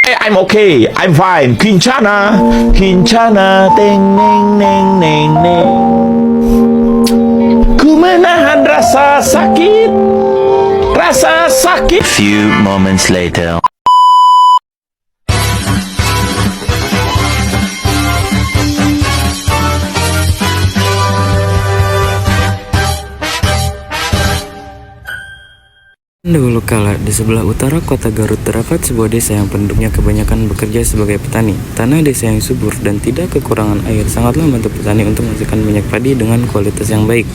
I'm okay. I'm fine. Kincana, Kincana, teng neng neng neng neng. Ku menahan rasa sakit, rasa sakit. Few moments later. Dahulu kala, di sebelah utara kota Garut terdapat sebuah desa yang penduduknya kebanyakan bekerja sebagai petani. Tanah desa yang subur dan tidak kekurangan air sangatlah membantu petani untuk menghasilkan banyak padi dengan kualitas yang baik.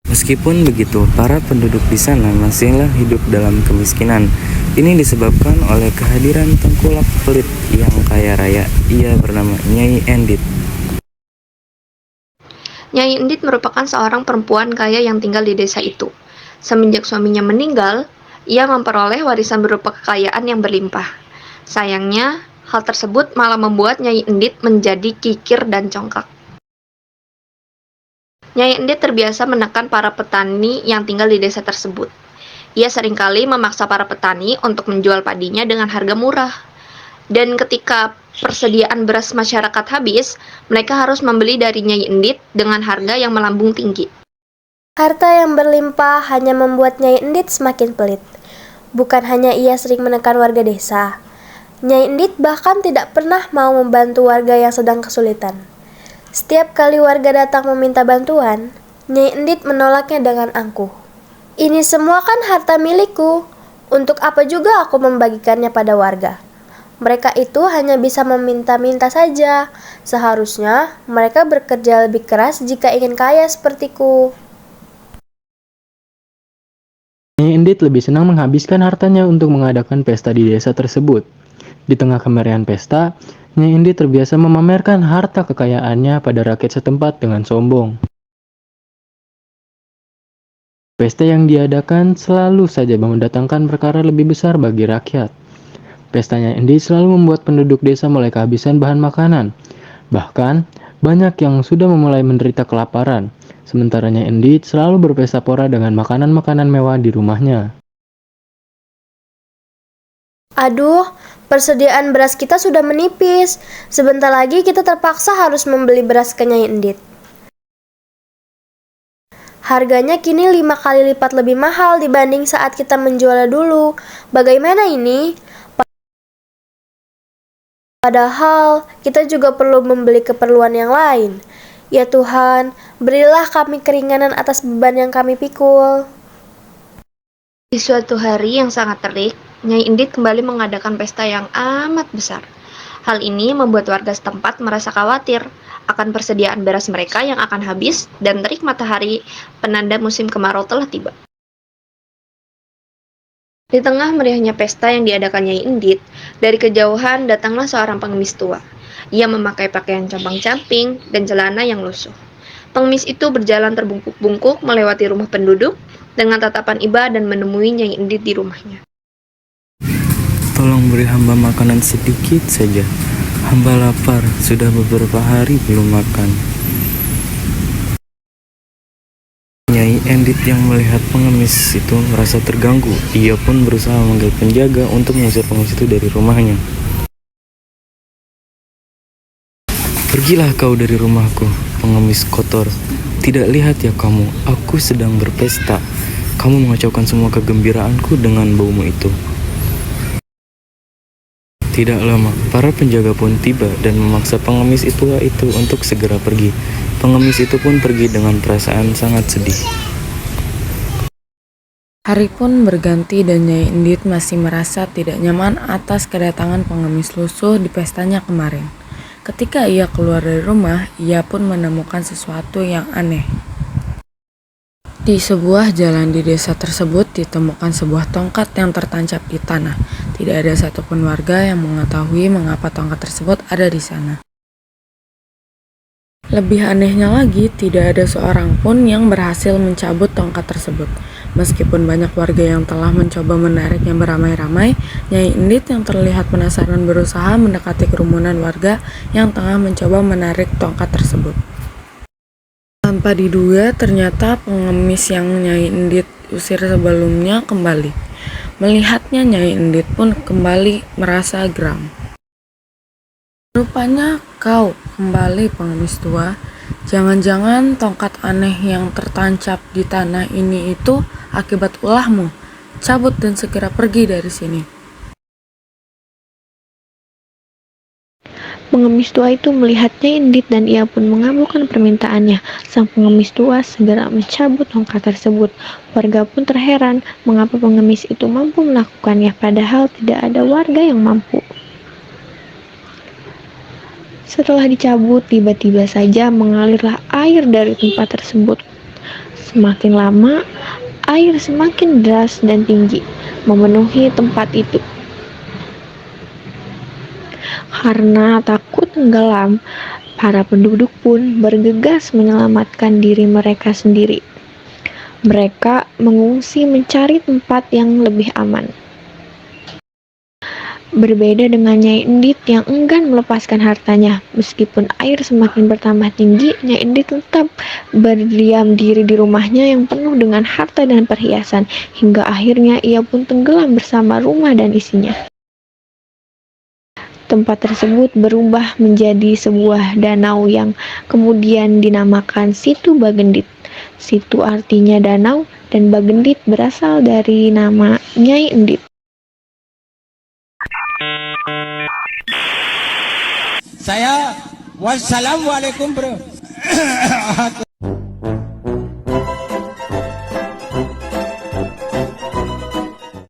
Meskipun begitu, para penduduk di sana masihlah hidup dalam kemiskinan. Ini disebabkan oleh kehadiran tengkulak pelit yang kaya raya. Ia bernama Nyai Endit. Nyai Endit merupakan seorang perempuan kaya yang tinggal di desa itu. Semenjak suaminya meninggal, ia memperoleh warisan berupa kekayaan yang berlimpah. Sayangnya, hal tersebut malah membuat Nyai Endit menjadi kikir dan congkak. Nyai Endit terbiasa menekan para petani yang tinggal di desa tersebut. Ia seringkali memaksa para petani untuk menjual padinya dengan harga murah. Dan ketika persediaan beras masyarakat habis, mereka harus membeli dari Nyai Endit dengan harga yang melambung tinggi. Harta yang berlimpah hanya membuat Nyai Endit semakin pelit. Bukan hanya ia sering menekan warga desa, Nyai Endit bahkan tidak pernah mau membantu warga yang sedang kesulitan. Setiap kali warga datang meminta bantuan, Nyai Endit menolaknya dengan angkuh. Ini semua kan harta milikku, untuk apa juga aku membagikannya pada warga? Mereka itu hanya bisa meminta-minta saja. Seharusnya mereka bekerja lebih keras jika ingin kaya sepertiku. Nyai Endit lebih senang menghabiskan hartanya untuk mengadakan pesta di desa tersebut. Di tengah kemeriahan pesta, Nyai Endit terbiasa memamerkan harta kekayaannya pada rakyat setempat dengan sombong. Pesta yang diadakan selalu saja mendatangkan perkara lebih besar bagi rakyat. Pesta Nyai Endit selalu membuat penduduk desa mulai kehabisan bahan makanan. Bahkan, banyak yang sudah memulai menderita kelaparan. Sementara Nyai Endit selalu berpesta pora dengan makanan-makanan mewah di rumahnya. Aduh, persediaan beras kita sudah menipis. Sebentar lagi kita terpaksa harus membeli beras ke Nyai Endit. Harganya kini 5 kali lipat lebih mahal dibanding saat kita menjualnya dulu. Bagaimana ini? Padahal kita juga perlu membeli keperluan yang lain. Ya Tuhan, berilah kami keringanan atas beban yang kami pikul. Di suatu hari yang sangat terik, Nyai Endit kembali mengadakan pesta yang amat besar. Hal ini membuat warga setempat merasa khawatir akan persediaan beras mereka yang akan habis dan terik matahari penanda musim kemarau telah tiba. Di tengah meriahnya pesta yang diadakan Nyai Endit, dari kejauhan datanglah seorang pengemis tua. Ia memakai pakaian compang-camping dan celana yang lusuh. Pengemis itu berjalan terbungkuk-bungkuk melewati rumah penduduk dengan tatapan iba dan menemui Nyai Endit di rumahnya. Tolong beri hamba makanan sedikit saja. Hamba lapar, sudah beberapa hari belum makan. Nyai Endit yang melihat pengemis itu merasa terganggu. Ia pun berusaha memanggil penjaga untuk mengusir pengemis itu dari rumahnya. Pergilah kau dari rumahku, pengemis kotor. Tidak lihat ya kamu, aku sedang berpesta. Kamu mengacaukan semua kegembiraanku dengan baumu itu. Tidak lama, para penjaga pun tiba dan memaksa pengemis itu untuk segera pergi. Pengemis itu pun pergi dengan perasaan sangat sedih. Hari pun berganti dan Nyai Endit masih merasa tidak nyaman atas kedatangan pengemis lusuh di pestanya kemarin. Ketika ia keluar dari rumah, ia pun menemukan sesuatu yang aneh. Di sebuah jalan di desa tersebut ditemukan sebuah tongkat yang tertancap di tanah. Tidak ada satupun warga yang mengetahui mengapa tongkat tersebut ada di sana. Lebih anehnya lagi, tidak ada seorang pun yang berhasil mencabut tongkat tersebut. Meskipun banyak warga yang telah mencoba menariknya beramai-ramai, Nyai Endit yang terlihat penasaran berusaha mendekati kerumunan warga yang tengah mencoba menarik tongkat tersebut. Tanpa diduga, ternyata pengemis yang Nyai Endit usir sebelumnya kembali. Melihatnya, Nyai Endit pun kembali merasa geram. Rupanya kau kembali, pengemis tua. Jangan-jangan tongkat aneh yang tertancap di tanah ini itu akibat ulahmu. Cabut dan segera pergi dari sini. Pengemis tua itu melihat Nyai Endit dan ia pun mengabulkan permintaannya. Sang pengemis tua segera mencabut tongkat tersebut. Warga pun terheran mengapa pengemis itu mampu melakukannya padahal tidak ada warga yang mampu. Setelah dicabut, tiba-tiba saja mengalirlah air dari tempat tersebut. Semakin lama, air semakin deras dan tinggi, memenuhi tempat itu. Karena takut tenggelam, para penduduk pun bergegas menyelamatkan diri mereka sendiri. Mereka mengungsi mencari tempat yang lebih aman. Berbeda dengan Nyai Endit yang enggan melepaskan hartanya, meskipun air semakin bertambah tinggi, Nyai Endit tetap berdiam diri di rumahnya yang penuh dengan harta dan perhiasan, hingga akhirnya ia pun tenggelam bersama rumah dan isinya. Tempat tersebut berubah menjadi sebuah danau yang kemudian dinamakan Situ Bagendit. Situ artinya danau dan Bagendit berasal dari nama Nyai Endit. Saya wassalamualaikum bro.